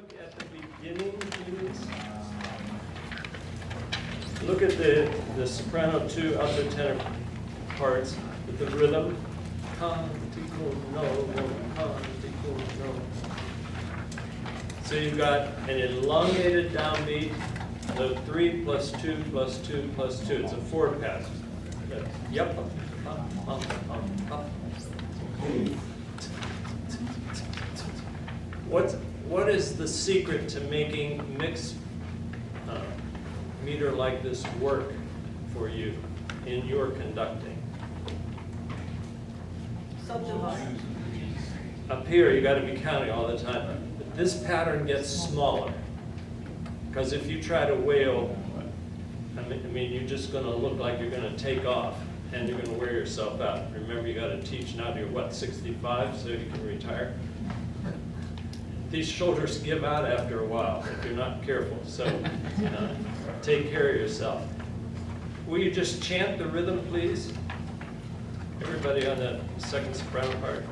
look at the beginning, please? Look at the soprano 2 alto tenor parts with the rhythm. Canticum Novum, Canticum Novum. So you've got an elongated downbeat, the 3 plus 2 plus 2 plus 2. It's a 4 pattern. Yep. What is the secret to making mixed meter like this work for you in your conducting? Subdivide. Up here, you got to be counting all the time. But this pattern gets smaller because if you try to wail, I mean, you're just going to look like you're going to take off and you're going to wear yourself out. Remember, you got to teach now to your what, 65, so you can retire. These shoulders give out after a while if you're not careful. So take care of yourself. Will you just chant the rhythm, please? Everybody on the second soprano part.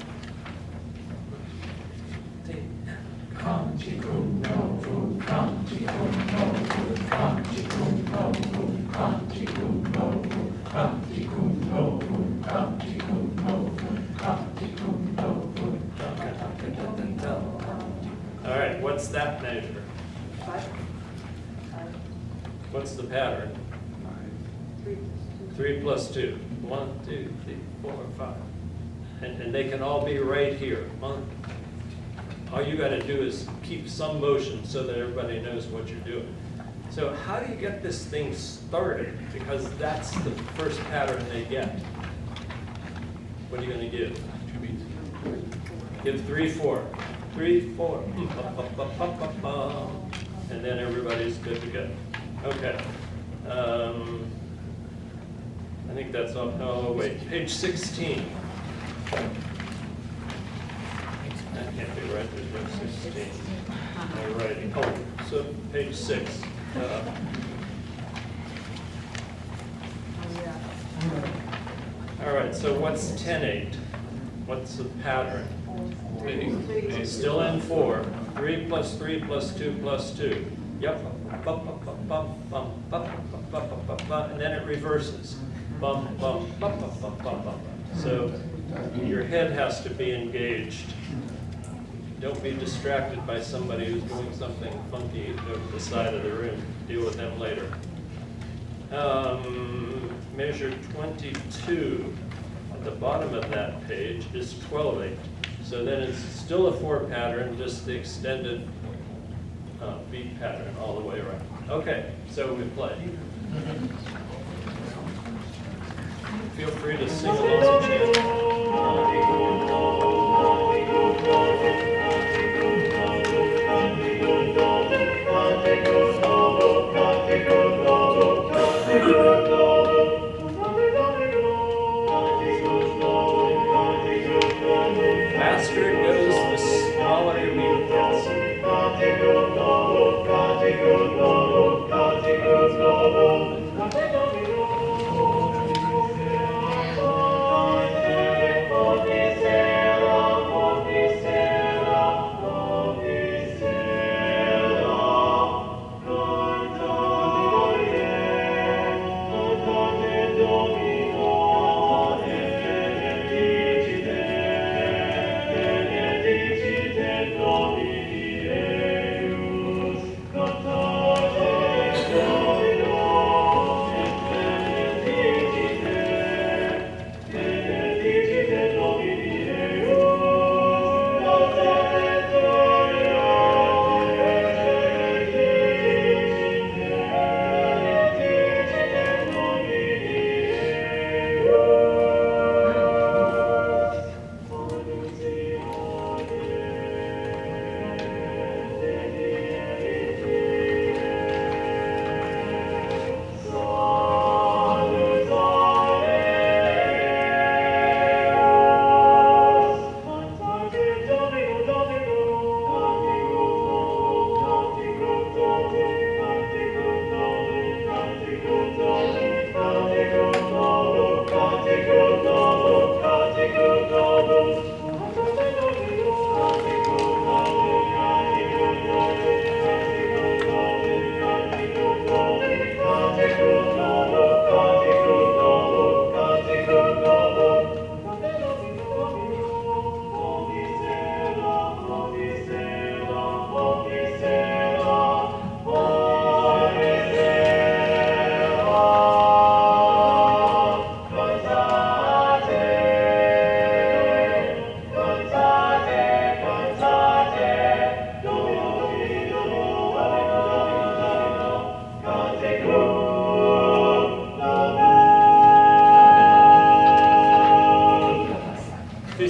Canticum Novum, Canticum Novum, Canticum Novum, Canticum Novum, Canticum Novum, Canticum Novum, Canticum Novum. All right, what's that measure? 5. What's the pattern? 3 plus 2. 1, 2, 3, 4, 5. And they can all be right here. All you got to do is keep some motion so that everybody knows what you're doing. So how do you get this thing started? Because that's the first pattern they get. What are you going to give? Give 3, 4. 3, 4. And then everybody's good to go. Okay. I think that's all. Oh, wait. Page 16. That can't be right. There's no 16. All righty. Oh, so page 6. All right. So what's 10/8? What's the pattern? Still in 4. 3 plus 3 plus 2 plus 2. Yep. And then it reverses. So your head has to be engaged. Don't be distracted by somebody who's doing something funky over the side of the room. Deal with them later. Measure 22 at the bottom of that page is 12/8. So then it's still a 4 pattern, just the extended beat pattern all the way around. Okay, so we play. Feel free to sing along and chant. Faster it goes, the smaller your beat gets.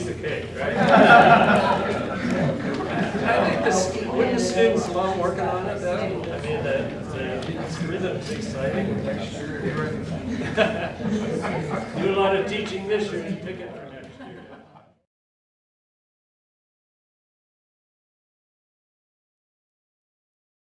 piece of cake, right? I think wouldn't the students love working on it though? I mean, the rhythm's exciting. Do a lot of teaching this year, pick it from